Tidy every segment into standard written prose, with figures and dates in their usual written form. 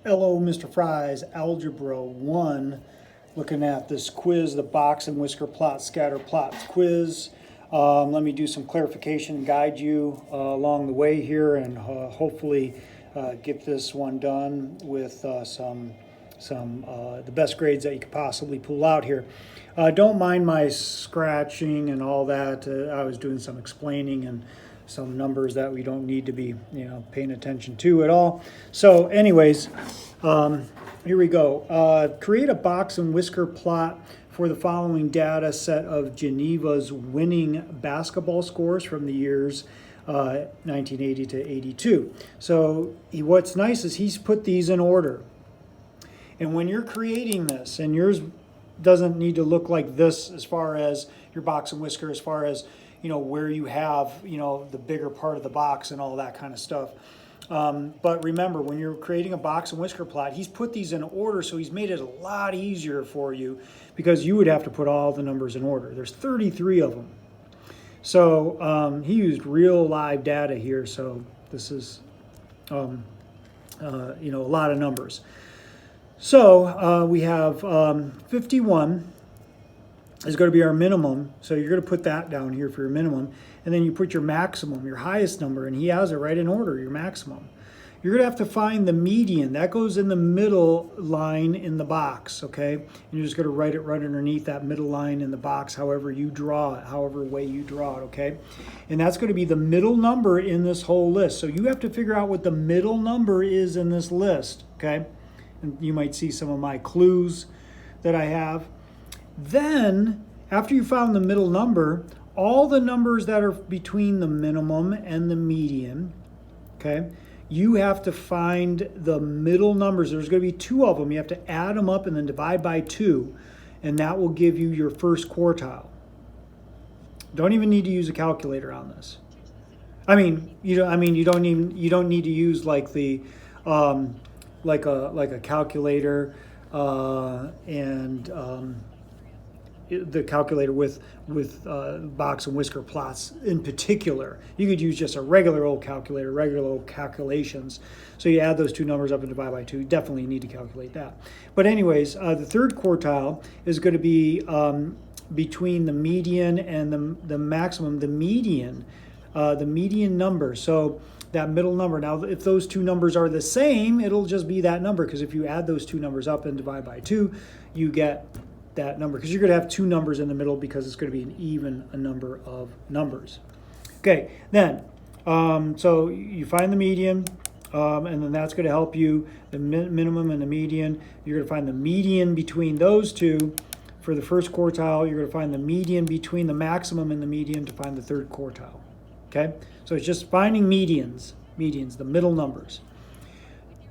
Hello, Mr. Fry's Algebra 1, looking at this quiz, the box and whisker plot, scatter plots quiz. Let me do some clarification and guide you along the way here, and hopefully get this one done with the best grades that you could possibly pull out here. Don't mind my scratching and all that. I was doing some explaining and some numbers that we don't need to be, paying attention to at all. So anyways, here we go. Create a box and whisker plot for the following data set of Geneva's winning basketball scores from the years 1980 to 82. So what's nice is he's put these in order. And when you're creating this, and yours doesn't need to look like this as far as your box and whisker, as far as where you have, the bigger part of the box and all that kind of stuff. But remember, when you're creating a box and whisker plot, he's put these in order, so he's made it a lot easier for you because you would have to put all the numbers in order. There's 33 of them. So he used real live data here, so this is, a lot of numbers. So we have 51. Is going to be our minimum. So you're going to put that down here for your minimum. And then you put your maximum, your highest number, and he has it right in order, your maximum. You're going to have to find the median. That goes in the middle line in the box, okay? And you're just going to write it right underneath that middle line in the box, however you draw it, however way you draw it, okay? And that's going to be the middle number in this whole list. So you have to figure out what the middle number is in this list, okay? And you might see some of my clues that I have. Then, after you found the middle number, all the numbers that are between the minimum and the median, okay, you have to find the middle numbers. There's going to be two of them. You have to add them up and then divide by 2, and that will give you your first quartile. Don't even need to use a calculator on this. You don't need to use like the like a calculator the calculator with box and whisker plots in particular. You could use just a regular old calculator, regular old calculations. So you add those two numbers up and divide by 2. You definitely need to calculate that. But anyways, the third quartile is going to be between the median and the maximum, the median number. So that middle number. Now, if those two numbers are the same, it'll just be that number, because if you add those two numbers up and divide by 2, you get that number, because you're going to have two numbers in the middle, because it's going to be an even number of numbers. Okay, then, so you find the median, and then that's going to help you, the minimum and the median. You're going to find the median between those two for the first quartile. You're going to find the median between the maximum and the median to find the third quartile. Okay, so it's just finding medians, the middle numbers.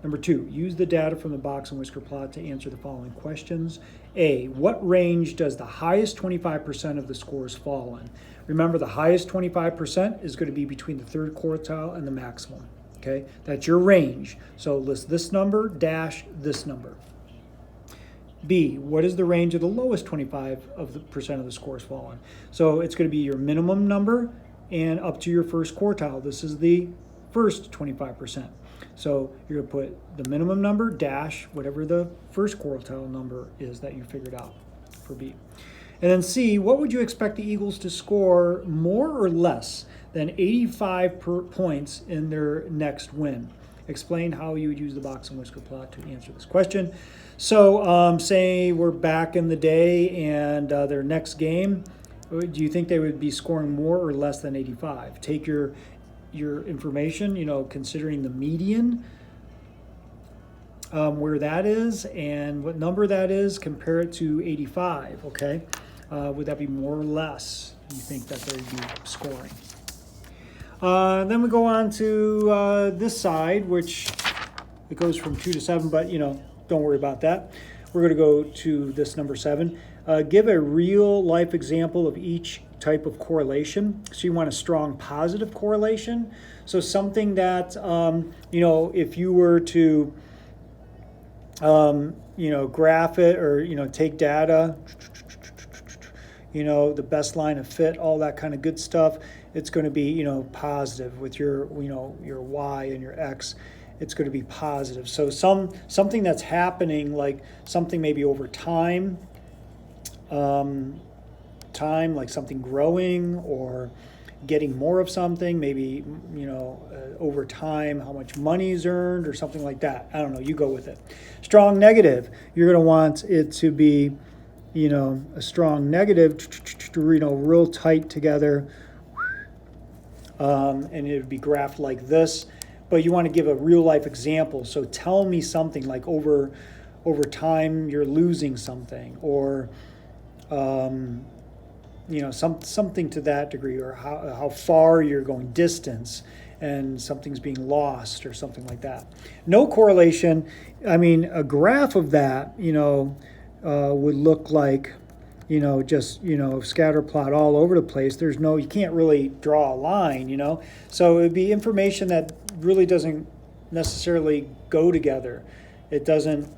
Number 2, use the data from the box and whisker plot to answer the following questions. A, what range does the highest 25% of the scores fall in? Remember, the highest 25% is going to be between the third quartile and the maximum. Okay, that's your range. So list this number dash this number. B, what is the range of the lowest 25% of the scores fall in? So it's going to be your minimum number and up to your first quartile. This is the first 25%. So you're going to put the minimum number dash whatever the first quartile number is that you figured out for B. And then C, what would you expect the Eagles to score more or less than 85 points in their next win? Explain how you would use the box and whisker plot to answer this question. So say we're back in the day and their next game, do you think they would be scoring more or less than 85? Take your information, considering the median, where that is and what number that is, compare it to 85, okay? Would that be more or less, you think, that they'd be scoring? Then we go on to this side, which it goes from 2 to 7, but, don't worry about that. We're going to go to this number 7. Give a real life example of each type of correlation. So you want a strong positive correlation. So something that, if you were to, graph it or, take data, the best line of fit, all that kind of good stuff, it's going to be, positive with your, your Y and your X. it's going to be positive. So something that's happening, like something maybe over time, like something growing or getting more of something, maybe, over time, how much money is earned or something like that. I don't know, you go with it. Strong negative, you're going to want it to be, a strong negative, real tight together. And it would be graphed like this, but you want to give a real life example. So tell me something like over time you're losing something, or something to that degree, or how far you're going, distance, and something's being lost or something like that. No correlation. I mean, a graph of that, would look like, just, scatter plot all over the place. You can't really draw a line, So it would be information that really doesn't necessarily go together. It doesn't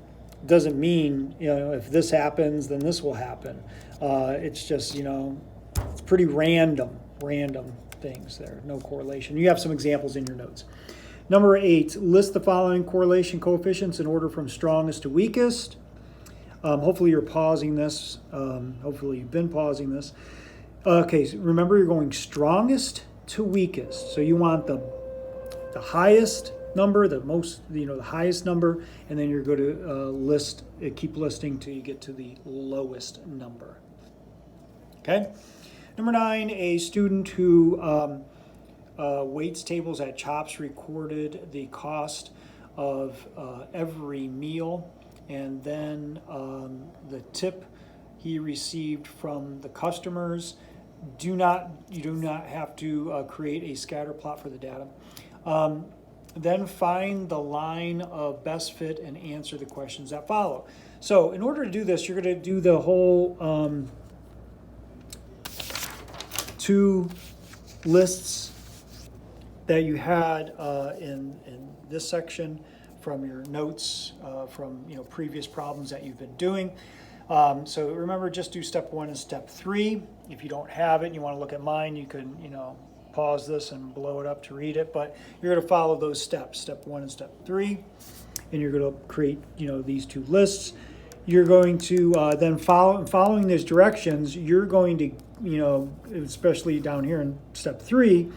mean, if this happens, then this will happen. It's just, it's pretty random things there, no correlation. You have some examples in your notes. Number 8, list the following correlation coefficients in order from strongest to weakest. Hopefully you're pausing this. Hopefully you've been pausing this. Okay, so remember you're going strongest to weakest. So you want the highest number, the highest number, and then you're going to keep listing till you get to the lowest number. Okay. Number 9, a student who waits tables at CHOPS recorded the cost of every meal, and then the tip he received from the customers. You do not have to create a scatter plot for the data. Then find the line of best fit and answer the questions that follow. So in order to do this, you're going to do the whole 2 lists that you had in this section from your notes from previous problems that you've been doing. So remember, just do step 1 and step 3. If you don't have it and you want to look at mine, you can pause this and blow it up to read it, but you're going to follow those steps, step 1 and step 3, and you're going to create these 2 lists. You're going to then following these directions, you're going to especially down here in step 3,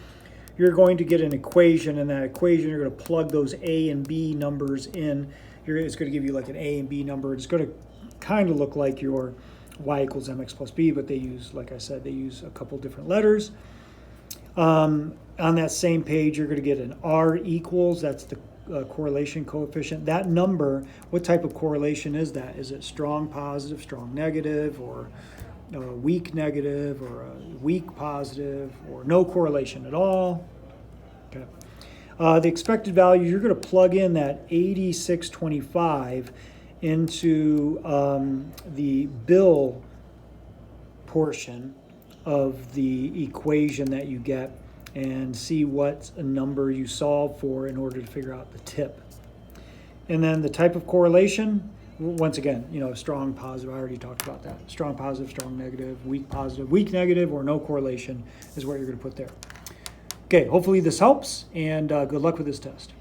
you're going to get an equation, and that equation you're going to plug those A and B numbers in. It's going to give you like an A and B number. It's going to kind of look like your y equals mx plus b, but they use, like I said, they use a couple different letters. On that same page, you're going to get an R equals, that's the correlation coefficient. That number, what type of correlation is that? Is it strong positive, strong negative, or weak negative, or a weak positive, or no correlation at all? Okay. The expected value, you're going to plug in that 8625 into the bill portion of the equation that you get, and see what a number you solve for in order to figure out the tip. And then the type of correlation, once again, strong positive, I already talked about that. Strong positive, strong negative, weak negative, or no correlation is what you're going to put there. Okay, hopefully this helps, and good luck with this test.